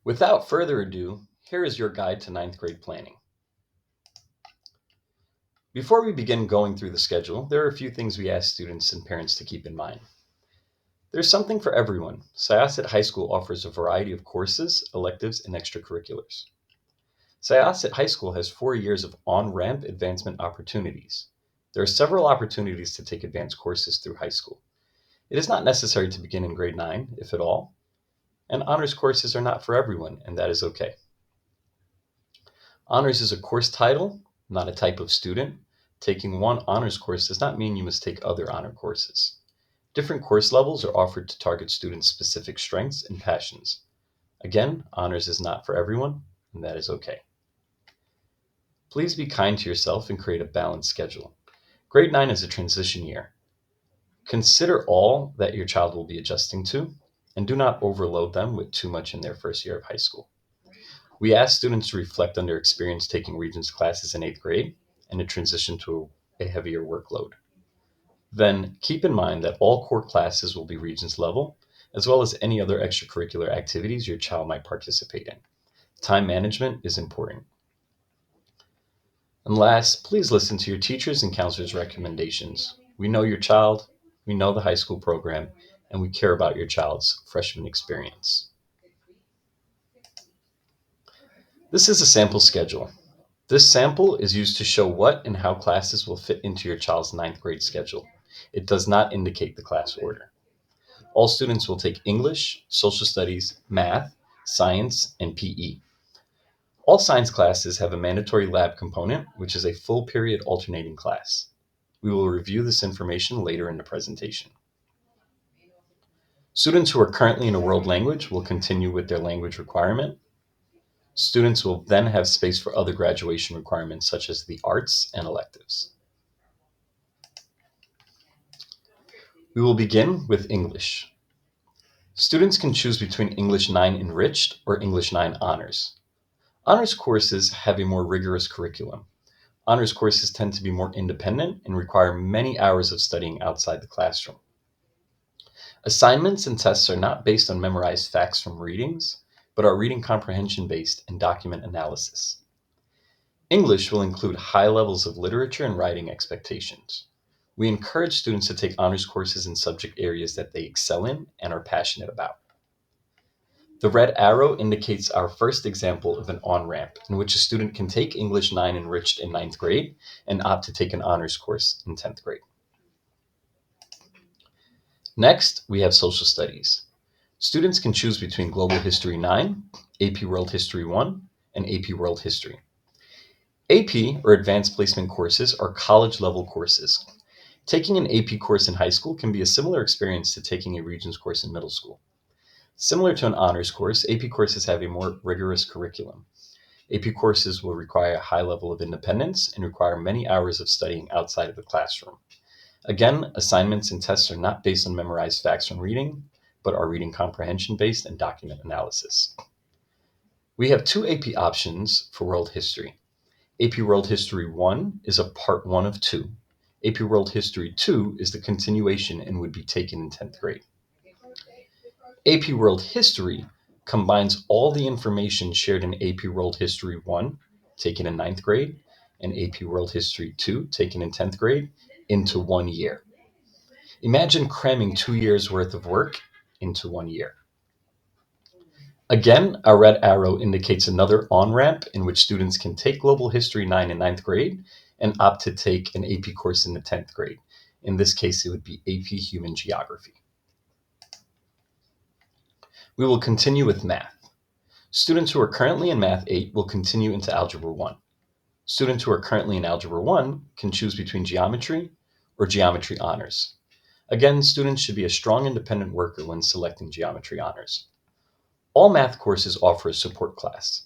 Without further ado, here is your guide to ninth grade planning. Before we begin going through the schedule, there are a few things we ask students and parents to keep in mind. There's something for everyone. Syosset High School offers a variety of courses, electives, and extracurriculars. Syosset High School has 4 years of on-ramp advancement opportunities. There are several opportunities to take advanced courses through high school. It is not necessary to begin in grade 9, if at all, and honors courses are not for everyone, and that is okay. Honors is a course title, not a type of student. Taking one honors course does not mean you must take other honor courses. Different course levels are offered to target students' specific strengths and passions. Again, honors is not for everyone, and that is okay. Please be kind to yourself and create a balanced schedule. Grade 9 is a transition year. Consider all that your child will be adjusting to, and do not overload them with too much in their first year of high school. We ask students to reflect on their experience taking Regents classes in 8th grade and to transition to a heavier workload. Then keep in mind that all core classes will be Regents level, as well as any other extracurricular activities your child might participate in. Time management is important. And last, please listen to your teachers and counselors' recommendations. We know your child, we know the high school program, and we care about your child's freshman experience. This is a sample schedule. This sample is used to show what and how classes will fit into your child's ninth grade schedule. It does not indicate the class order. All students will take English, social studies, math, science, and PE. All science classes have a mandatory lab component, which is a full period alternating class. We will review this information later in the presentation. Students who are currently in a world language will continue with their language requirement. Students will then have space for other graduation requirements such as the arts and electives. We will begin with English. Students can choose between English 9 Enriched or English 9 Honors. Honors courses have a more rigorous curriculum. Honors courses tend to be more independent and require many hours of studying outside the classroom. Assignments and tests are not based on memorized facts from readings, but are reading comprehension based and document analysis. English will include high levels of literature and writing expectations. We encourage students to take honors courses in subject areas that they excel in and are passionate about. The red arrow indicates our first example of an on-ramp in which a student can take English 9 Enriched in 9th grade and opt to take an honors course in 10th grade. Next, we have social studies. Students can choose between Global History 9, AP World History 1, and AP World History. AP, or Advanced Placement courses, are college-level courses. Taking an AP course in high school can be a similar experience to taking a Regents course in middle school. Similar to an honors course, AP courses have a more rigorous curriculum. AP courses will require a high level of independence and require many hours of studying outside of the classroom. Again, assignments and tests are not based on memorized facts from reading, but are reading comprehension based and document analysis. We have 2 AP options for World History. AP World History 1 is a part 1 of 2. AP World History 2 is the continuation and would be taken in 10th grade. AP World History combines all the information shared in AP World History 1, taken in 9th grade, and AP World History 2, taken in 10th grade, into 1 year. Imagine cramming 2 years' worth of work into 1 year. Again, a red arrow indicates another on-ramp in which students can take Global History 9 in 9th grade and opt to take an AP course in the 10th grade. In this case, it would be AP Human Geography. We will continue with math. Students who are currently in Math 8 will continue into Algebra 1. Students who are currently in Algebra 1 can choose between Geometry or Geometry Honors. Again, students should be a strong independent worker when selecting Geometry Honors. All math courses offer a support class.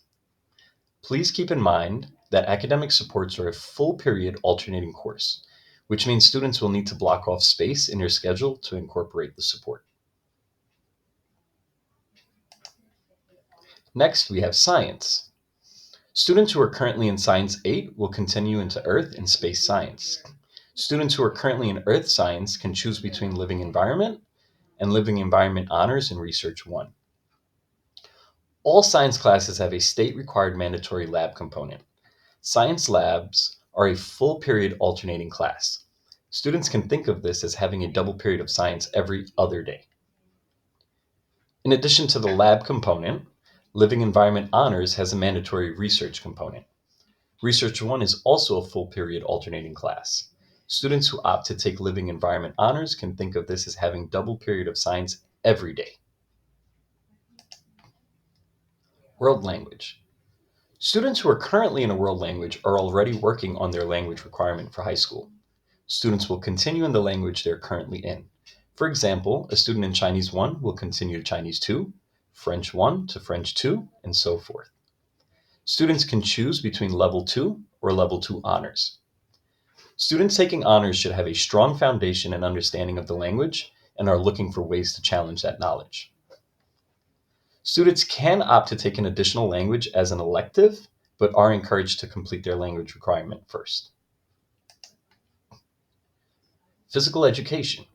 Please keep in mind that academic supports are a full period alternating course, which means students will need to block off space in your schedule to incorporate the support. Next, we have science. Students who are currently in Science 8 will continue into Earth and Space Science. Students who are currently in Earth Science can choose between Living Environment and Living Environment Honors in Research 1. All science classes have a state-required mandatory lab component. Science labs are a full period alternating class. Students can think of this as having a double period of science every other day. In addition to the lab component, Living Environment Honors has a mandatory research component. Research 1 is also a full period alternating class. Students who opt to take Living Environment Honors can think of this as having double period of science every day. World language. Students who are currently in a world language are already working on their language requirement for high school. Students will continue in the language they're currently in. For example, a student in Chinese 1 will continue to Chinese 2, French 1 to French 2, and so forth. Students can choose between Level 2 or Level 2 honors. Students taking honors should have a strong foundation and understanding of the language and are looking for ways to challenge that knowledge. Students can opt to take an additional language as an elective, but are encouraged to complete their language requirement first. Physical education.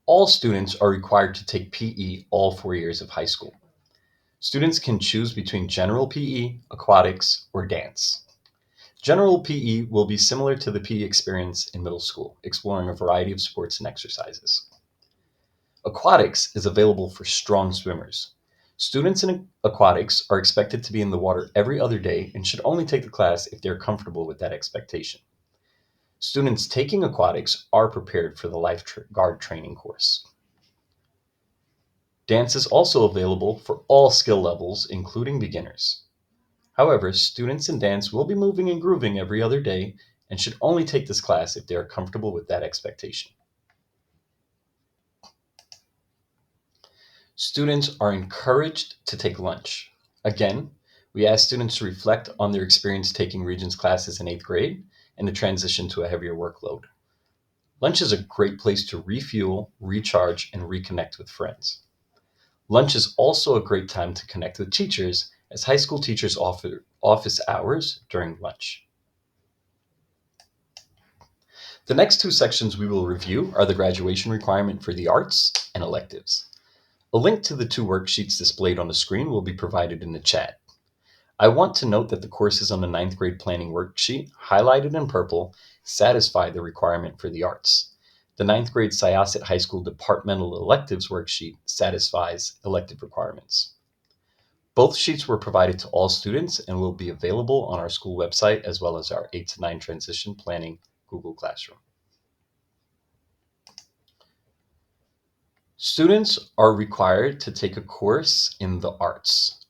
All students are required to take PE all 4 years of high school. Students can choose between general PE, aquatics, or dance. General PE will be similar to the PE experience in middle school, exploring a variety of sports and exercises. Aquatics is available for strong swimmers. Students in aquatics are expected to be in the water every other day and should only take the class if they are comfortable with that expectation. Students taking aquatics are prepared for the lifeguard training course. Dance is also available for all skill levels, including beginners. However, students in dance will be moving and grooving every other day and should only take this class if they are comfortable with that expectation. Students are encouraged to take lunch. Again, we ask students to reflect on their experience taking Regents classes in 8th grade and to transition to a heavier workload. Lunch is a great place to refuel, recharge, and reconnect with friends. Lunch is also a great time to connect with teachers, as high school teachers offer office hours during lunch. The next two sections we will review are the graduation requirement for the arts and electives. A link to the two worksheets displayed on the screen will be provided in the chat. I want to note that the courses on the 9th grade planning worksheet, highlighted in purple, satisfy the requirement for the arts. The 9th grade Syosset High School departmental electives worksheet satisfies elective requirements. Both sheets were provided to all students and will be available on our school website as well as our 8 to 9 transition planning Google Classroom. Students are required to take a course in the arts.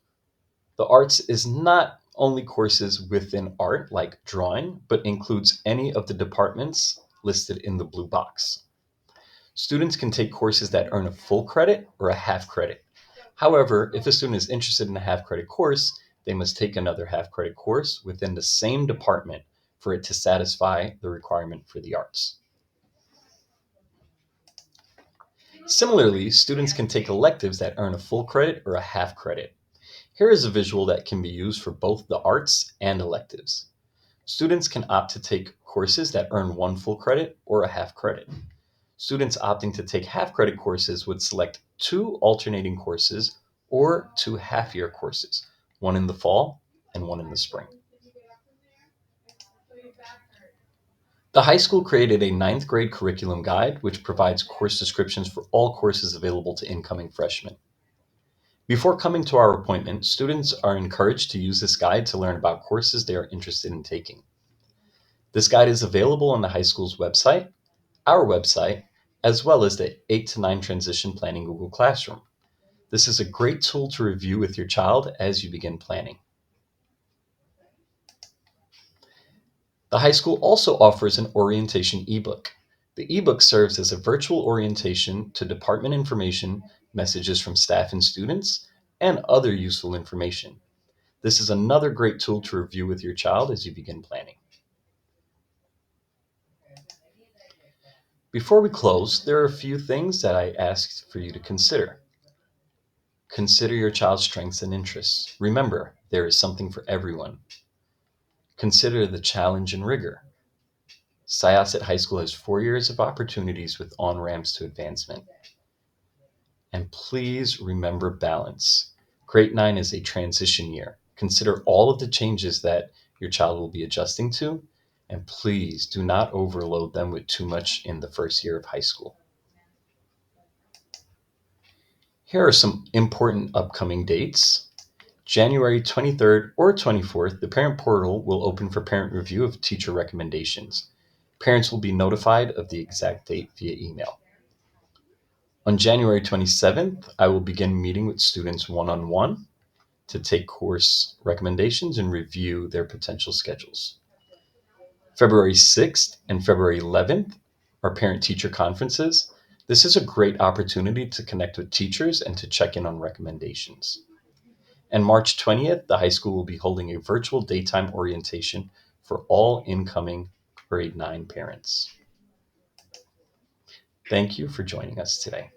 The arts is not only courses within art like drawing, but includes any of the departments listed in the blue box. Students can take courses that earn a full credit or a half credit. However, if a student is interested in a half credit course, they must take another half credit course within the same department for it to satisfy the requirement for the arts. Similarly, students can take electives that earn a full credit or a half credit. Here is a visual that can be used for both the arts and electives. Students can opt to take courses that earn one full credit or a half credit. Students opting to take half credit courses would select 2 alternating courses or 2 half-year courses, one in the fall and one in the spring. The high school created a 9th grade curriculum guide which provides course descriptions for all courses available to incoming freshmen. Before coming to our appointment, students are encouraged to use this guide to learn about courses they are interested in taking. This guide is available on the high school's website, our website, as well as the 8 to 9 transition planning Google Classroom. This is a great tool to review with your child as you begin planning. The high school also offers an orientation ebook. The ebook serves as a virtual orientation to department information, messages from staff and students, and other useful information. This is another great tool to review with your child as you begin planning. Before we close, there are a few things that I asked for you to consider. Consider your child's strengths and interests. Remember, there is something for everyone. Consider the challenge and rigor. Syosset High School has 4 years of opportunities with on-ramps to advancement. And please remember balance. Grade 9 is a transition year. Consider all of the changes that your child will be adjusting to, and please do not overload them with too much in the first year of high school. Here are some important upcoming dates. January 23rd or 24th, the parent portal will open for parent review of teacher recommendations. Parents will be notified of the exact date via email. On January 27th, I will begin meeting with students one-on-one to take course recommendations and review their potential schedules. February 6th and February 11th are parent-teacher conferences. This is a great opportunity to connect with teachers and to check in on recommendations. And March 20th, the high school will be holding a virtual daytime orientation for all incoming grade 9 parents. Thank you for joining us today.